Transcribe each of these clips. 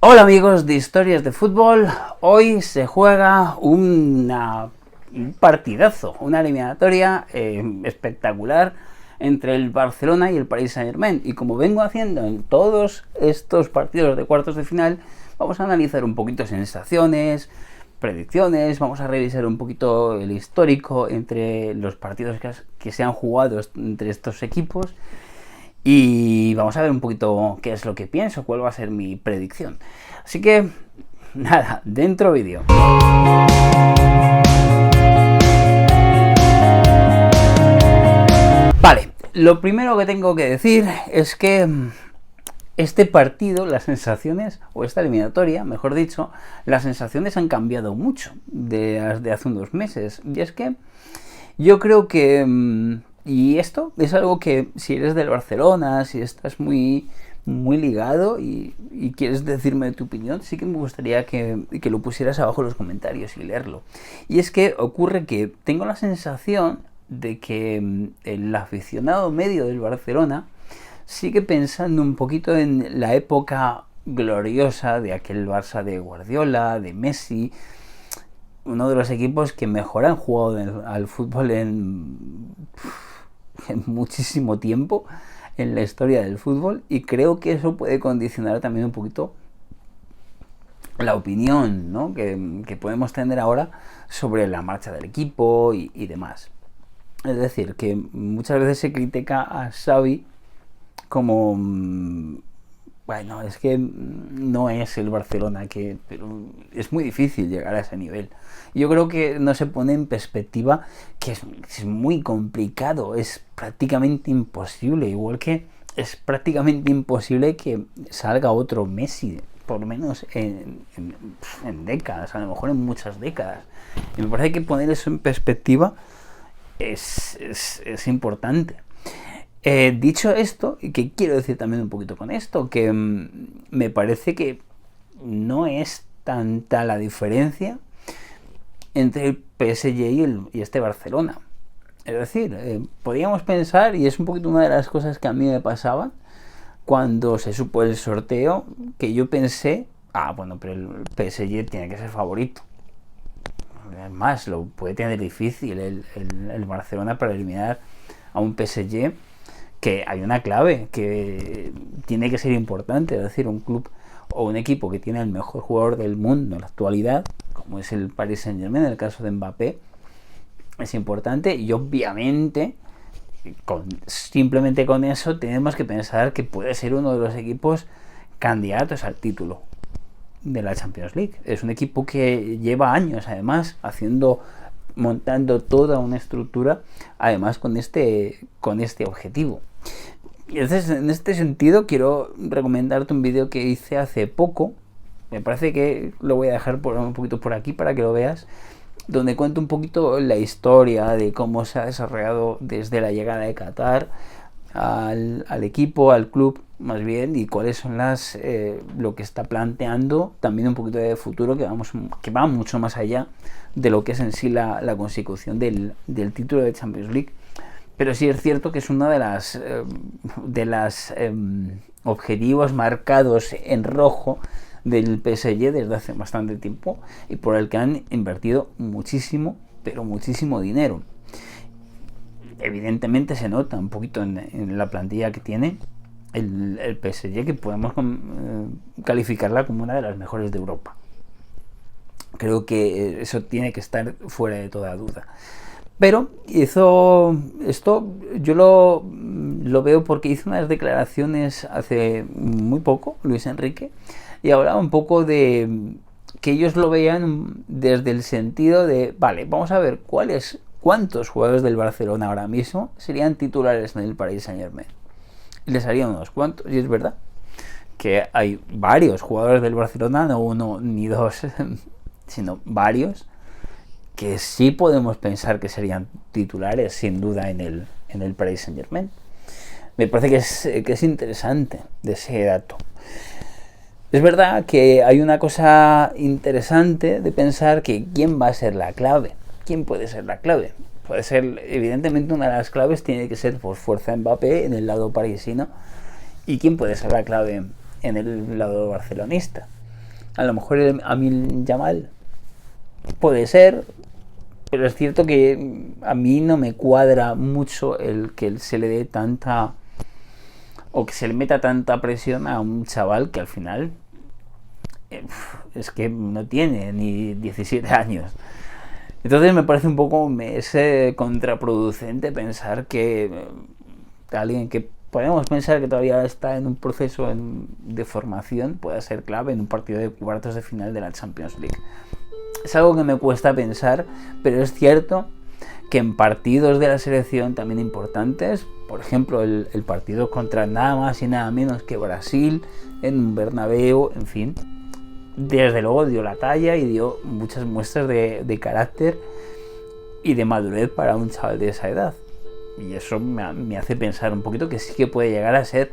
Hola amigos de Historias de Fútbol, hoy se juega un partidazo, una eliminatoria espectacular entre el Barcelona y el Paris Saint-Germain. Y como vengo haciendo en todos estos partidos de cuartos de final, vamos a analizar un poquito sensaciones, predicciones, vamos a revisar un poquito el histórico entre los partidos que se han jugado entre estos equipos. Y vamos a ver un poquito qué es lo que pienso, cuál va a ser mi predicción. Así que, nada, dentro vídeo. Vale, lo primero que tengo que decir es que este partido, las sensaciones, o esta eliminatoria, mejor dicho, las sensaciones han cambiado mucho de hace unos meses. Y es que yo creo que... Y esto es algo que si eres del Barcelona, si estás muy ligado y quieres decirme tu opinión, sí que me gustaría que lo pusieras abajo en los comentarios y leerlo. Y es que ocurre que tengo la sensación de que el aficionado medio del Barcelona sigue pensando un poquito en la época gloriosa de aquel Barça de Guardiola, de Messi, uno de los equipos que mejor han jugado al fútbol en muchísimo tiempo en la historia del fútbol, y creo que eso puede condicionar también un poquito la opinión, ¿no?, que podemos tener ahora sobre la marcha del equipo y demás. Es decir, que muchas veces se critica a Xavi como... Bueno, es que no es el Barcelona pero es muy difícil llegar a ese nivel. Yo creo que no se pone en perspectiva que es muy complicado, es prácticamente imposible, igual que es prácticamente imposible que salga otro Messi, por lo menos en décadas, a lo mejor en muchas décadas. Y me parece que poner eso en perspectiva es importante. Dicho esto, y que quiero decir también un poquito con esto, que me parece que no es tanta la diferencia entre el PSG y este Barcelona. Es decir, podríamos pensar, y es un poquito una de las cosas que a mí me pasaban cuando se supo el sorteo, que yo pensé, bueno, pero el PSG tiene que ser favorito. Además, lo puede tener difícil el Barcelona para eliminar a un PSG, que hay una clave que tiene que ser importante, es decir, un club o un equipo que tiene el mejor jugador del mundo en la actualidad, como es el Paris Saint-Germain, en el caso de Mbappé, es importante, y obviamente simplemente con eso tenemos que pensar que puede ser uno de los equipos candidatos al título de la Champions League. Es un equipo que lleva años además montando toda una estructura, además con este objetivo. Y entonces, en este sentido, quiero recomendarte un vídeo que hice hace poco. Me parece que lo voy a dejar un poquito por aquí para que lo veas, donde cuento un poquito la historia de cómo se ha desarrollado desde la llegada de Qatar al equipo, al club más bien, y cuáles son lo que está planteando, también un poquito de futuro que va mucho más allá de lo que es en sí la consecución del título de Champions League. Pero sí es cierto que es uno de las objetivos marcados en rojo del PSG desde hace bastante tiempo, y por el que han invertido muchísimo, pero muchísimo dinero. Evidentemente se nota un poquito en la plantilla que tiene el PSG, que podemos calificarla como una de las mejores de Europa. Creo que eso tiene que estar fuera de toda duda. Pero esto yo lo veo porque hizo unas declaraciones hace muy poco, Luis Enrique, y hablaba un poco de que ellos lo veían desde el sentido de, vale, vamos a ver cuántos jugadores del Barcelona ahora mismo serían titulares en el Paris Saint-Germain. Y les harían unos cuantos, y es verdad que hay varios jugadores del Barcelona, no uno ni dos, sino varios, que sí podemos pensar que serían titulares sin duda en el Paris Saint-Germain. Me parece que es interesante de ese dato. Es verdad que hay una cosa interesante de pensar que quién va a ser la clave. ¿Quién puede ser la clave? Puede ser, evidentemente, una de las claves tiene que ser por fuerza Mbappé en el lado parisino. ¿Y quién puede ser la clave en el lado barcelonista? A lo mejor a mí Yamal puede ser, pero es cierto que a mí no me cuadra mucho el que se le dé tanta, o que se le meta tanta presión a un chaval que al final es que no tiene ni 17 años. Entonces me parece un poco contraproducente pensar que alguien que podemos pensar que todavía está en un proceso de formación pueda ser clave en un partido de cuartos de final de la Champions League. Es algo que me cuesta pensar, pero es cierto que en partidos de la selección también importantes, por ejemplo el partido contra nada más y nada menos que Brasil en un Bernabéu, en fin, desde luego dio la talla y dio muchas muestras de carácter y de madurez para un chaval de esa edad. Y eso me hace pensar un poquito que sí que puede llegar a ser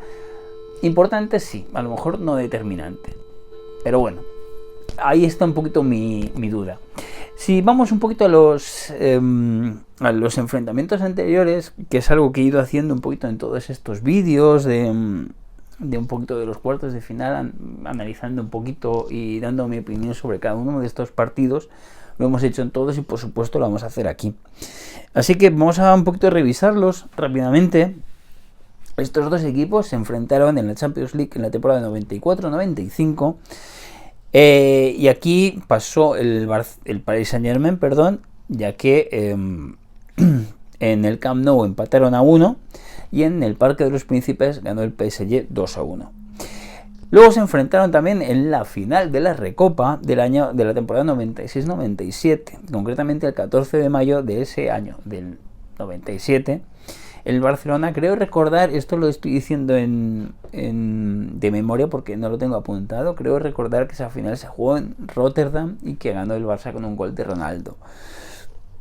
importante, sí, a lo mejor no determinante. Pero bueno, ahí está un poquito mi duda. Si vamos un poquito a los enfrentamientos anteriores, que es algo que he ido haciendo un poquito en todos estos vídeos de un poquito de los cuartos de final, analizando un poquito y dando mi opinión sobre cada uno de estos partidos. Lo hemos hecho en todos y por supuesto lo vamos a hacer aquí. Así que vamos a un poquito revisarlos rápidamente. Estos dos equipos se enfrentaron en la Champions League en la temporada 94-95. Y aquí pasó el Paris Saint-Germain, ya que en el Camp Nou empataron a 1 y en el Parque de los Príncipes ganó el PSG 2-1. Luego se enfrentaron también en la final de la Recopa de la temporada 96-97, concretamente el 14 de mayo de ese año, del 97. El Barcelona, creo recordar, esto lo estoy diciendo de memoria porque no lo tengo apuntado, creo recordar que esa final se jugó en Rotterdam y que ganó el Barça con un gol de Ronaldo.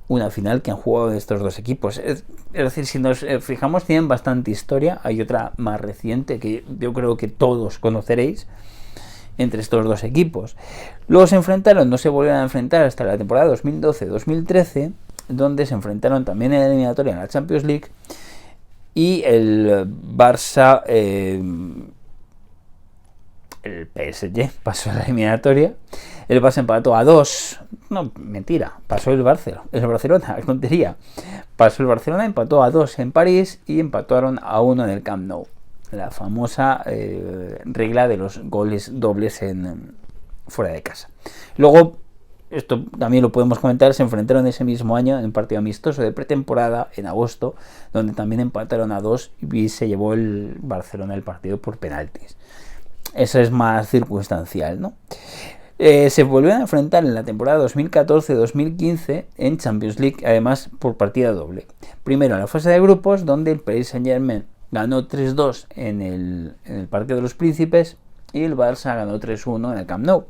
Una final que han jugado estos dos equipos. Es decir, si nos fijamos, tienen bastante historia. Hay otra más reciente que yo creo que todos conoceréis entre estos dos equipos. Luego se enfrentaron, no se volvieron a enfrentar hasta la temporada 2012-2013, donde se enfrentaron también en la eliminatoria en la Champions League. Y el Barça, el PSG pasó a la eliminatoria. El Barça empató a 2. No, mentira. Pasó el Barcelona, es tontería. Pasó el Barcelona, empató a 2 en París y empataron a 1 en el Camp Nou. La famosa regla de los goles dobles fuera de casa. Luego, esto también lo podemos comentar, se enfrentaron ese mismo año en un partido amistoso de pretemporada en agosto, donde también empataron a 2 y se llevó el Barcelona el partido por penaltis. Eso es más circunstancial, ¿no? Se volvieron a enfrentar en la temporada 2014-2015 en Champions League, además por partida doble. Primero en la fase de grupos, donde el Paris Saint-Germain ganó 3-2 en el Parque de los Príncipes y el Barça ganó 3-1 en el Camp Nou.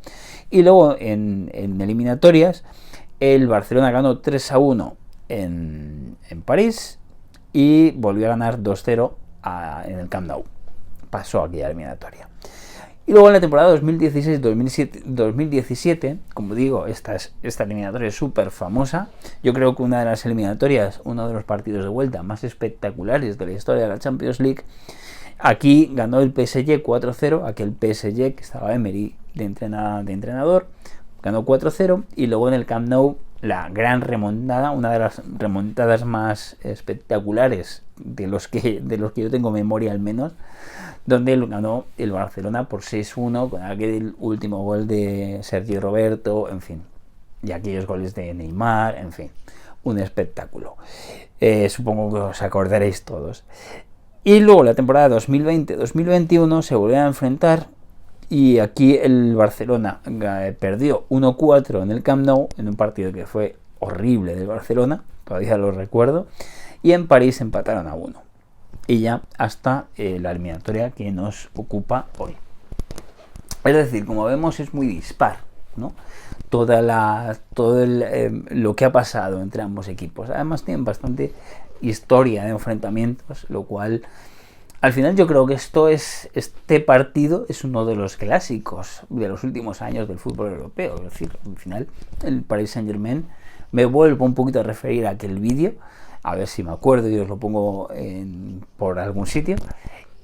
Y luego en eliminatorias, el Barcelona ganó 3-1 en París y volvió a ganar 2-0 en el Camp Nou. Pasó aquella eliminatoria. Y luego en la temporada 2016-2017, como digo, esta eliminatoria es súper famosa. Yo creo que una de las eliminatorias, uno de los partidos de vuelta más espectaculares de la historia de la Champions League. Aquí ganó el PSG 4-0, aquel PSG que estaba Emery de entrenador, ganó 4-0. Y luego en el Camp Nou, la gran remontada, una de las remontadas más espectaculares de los que yo tengo memoria al menos, donde ganó el Barcelona por 6-1 con aquel último gol de Sergio Roberto, en fin, y aquellos goles de Neymar, en fin, un espectáculo. Supongo que os acordaréis todos. Y luego la temporada 2020-2021 se volvieron a enfrentar y aquí el Barcelona perdió 1-4 en el Camp Nou, en un partido que fue horrible del Barcelona, todavía lo recuerdo, y en París empataron a 1. Y ya hasta la eliminatoria que nos ocupa hoy. Es decir, como vemos, es muy dispar, ¿no? Todo lo que ha pasado entre ambos equipos. Además tienen bastante historia de enfrentamientos, lo cual al final yo creo que este partido es uno de los clásicos de los últimos años del fútbol europeo. Es decir, al final el Paris Saint-Germain, me vuelvo un poquito a referir a aquel vídeo, a ver si me acuerdo y os lo pongo por algún sitio.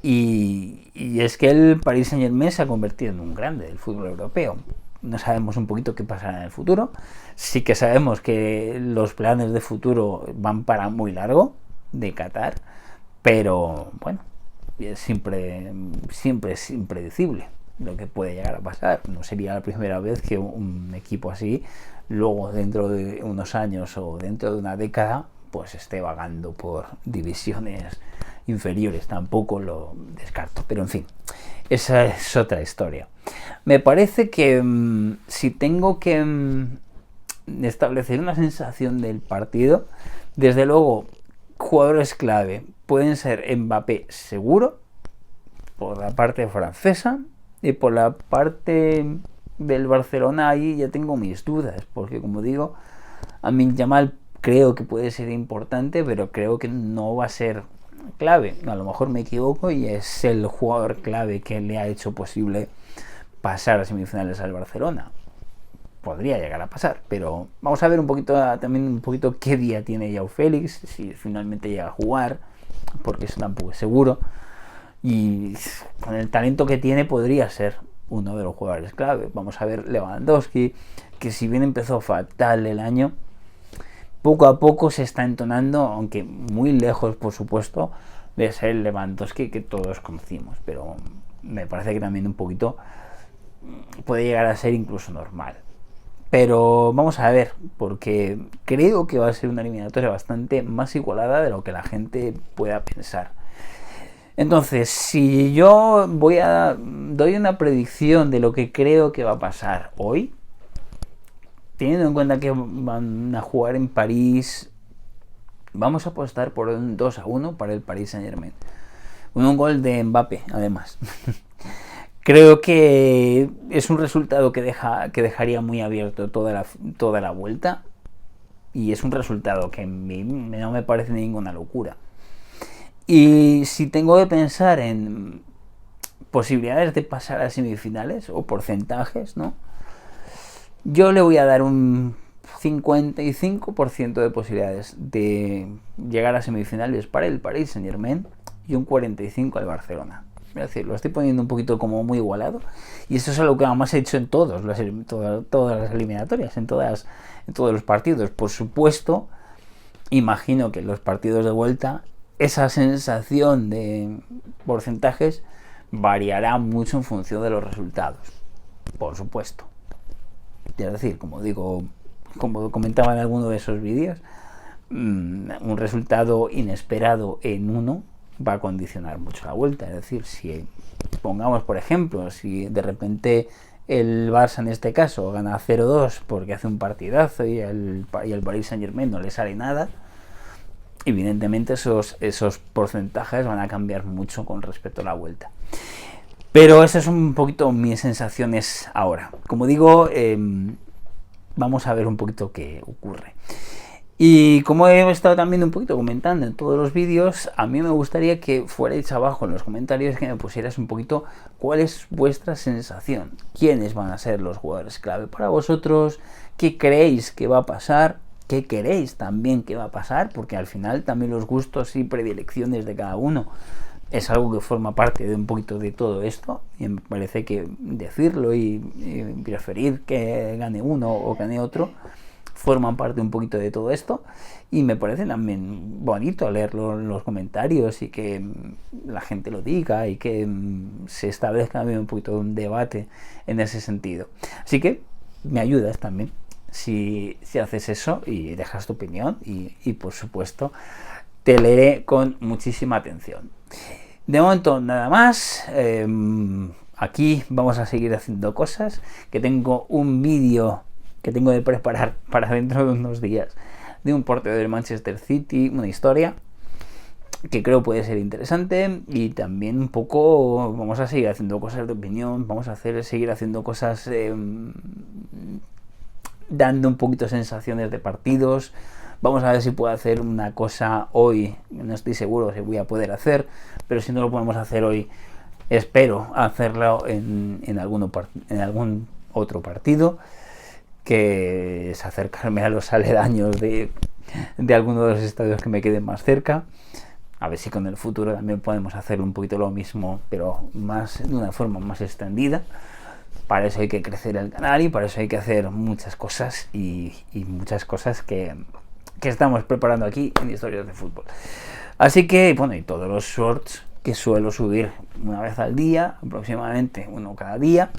Y es que el Paris Saint-Germain se ha convertido en un grande del fútbol europeo. no sabemos un poquito qué pasará en el futuro. Sí que sabemos que los planes de futuro van para muy largo de Qatar, pero bueno, siempre es impredecible lo que puede llegar a pasar. No sería la primera vez que un equipo así luego dentro de unos años o dentro de una década pues esté vagando por divisiones inferiores. Tampoco lo descarto, pero en fin, esa es otra historia. Me parece que si tengo que establecer una sensación del partido, desde luego jugadores clave pueden ser Mbappé seguro por la parte francesa, y por la parte del Barcelona ahí ya tengo mis dudas, porque como digo, Lamine Yamal creo que puede ser importante, pero creo que no va a ser clave. A lo mejor me equivoco y es el jugador clave que le ha hecho posible pasar a semifinales al Barcelona. Podría llegar a pasar, pero vamos a ver un poquito también un poquito qué día tiene Joao Félix, si finalmente llega a jugar, porque eso tampoco es seguro. Y con el talento que tiene podría ser uno de los jugadores clave. Vamos a ver Lewandowski, que si bien empezó fatal el año, poco a poco se está entonando, aunque muy lejos por supuesto de ser el Lewandowski que todos conocimos, pero me parece que también un poquito puede llegar a ser incluso normal. Pero vamos a ver, porque creo que va a ser una eliminatoria bastante más igualada de lo que la gente pueda pensar. Entonces, si yo doy una predicción de lo que creo que va a pasar hoy, teniendo en cuenta que van a jugar en París, vamos a apostar por un 2-1 para el Paris Saint-Germain. Un gol de Mbappé, además. Creo que es un resultado que dejaría muy abierto toda la vuelta, y es un resultado que a mí no me parece ninguna locura. Y si tengo que pensar en posibilidades de pasar a semifinales o porcentajes, ¿no? Yo le voy a dar un 55% de posibilidades de llegar a semifinales para el Paris Saint-Germain y un 45% al Barcelona. Es decir, lo estoy poniendo un poquito como muy igualado, y esto es algo que además he hecho en todas las eliminatorias, en todos los partidos. Por supuesto, imagino que en los partidos de vuelta esa sensación de porcentajes variará mucho en función de los resultados, por supuesto. Es decir, como comentaba en alguno de esos vídeos, un resultado inesperado en uno va a condicionar mucho la vuelta. Es decir, si pongamos por ejemplo, si de repente el Barça en este caso gana 0-2 porque hace un partidazo y el Paris Saint-Germain no le sale nada, evidentemente esos porcentajes van a cambiar mucho con respecto a la vuelta. Pero esas son un poquito mis sensaciones ahora. Como digo, vamos a ver un poquito qué ocurre. Y como he estado también un poquito comentando en todos los vídeos, a mí me gustaría que fuerais abajo en los comentarios, que me pusieras un poquito cuál es vuestra sensación. ¿Quiénes van a ser los jugadores clave para vosotros? ¿Qué creéis que va a pasar? ¿Qué queréis también que va a pasar? Porque al final también los gustos y predilecciones de cada uno es algo que forma parte de un poquito de todo esto, y me parece que decirlo y preferir que gane uno o gane otro forman parte un poquito de todo esto, y me parece también bonito leerlo en los comentarios y que la gente lo diga y que se establezca también un poquito un debate en ese sentido. Así que me ayudas también si haces eso y dejas tu opinión, y por supuesto te leeré con muchísima atención. De momento nada más. Aquí vamos a seguir haciendo cosas, que tengo un vídeo que tengo de preparar para dentro de unos días de un partido del Manchester City, una historia que creo puede ser interesante, y también un poco vamos a seguir haciendo cosas de opinión, vamos a seguir haciendo cosas dando un poquito sensaciones de partidos. Vamos a ver si puedo hacer una cosa hoy, no estoy seguro si voy a poder hacer, pero si no lo podemos hacer hoy, espero hacerlo en algún otro partido, que es acercarme a los aledaños de alguno de los estadios que me queden más cerca. A ver si con el futuro también podemos hacer un poquito lo mismo, pero de una forma más extendida. para eso hay que crecer el canal y para eso hay que hacer muchas cosas y muchas cosas que estamos preparando aquí en Historias de Fútbol. Así que, bueno, y todos los shorts que suelo subir una vez al día, aproximadamente uno cada día,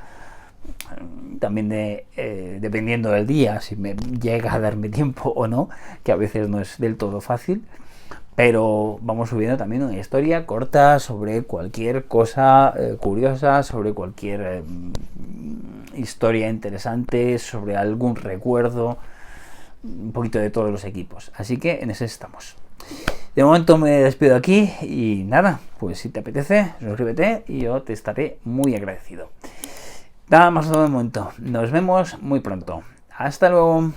también dependiendo del día, si me llega a darme tiempo o no, que a veces no es del todo fácil, pero vamos subiendo también una historia corta sobre cualquier cosa curiosa, sobre cualquier historia interesante, sobre algún recuerdo, un poquito de todos los equipos. Así que en ese estamos. De momento me despido aquí y nada, pues si te apetece, suscríbete y yo te estaré muy agradecido. Nada más de momento, nos vemos muy pronto. Hasta luego.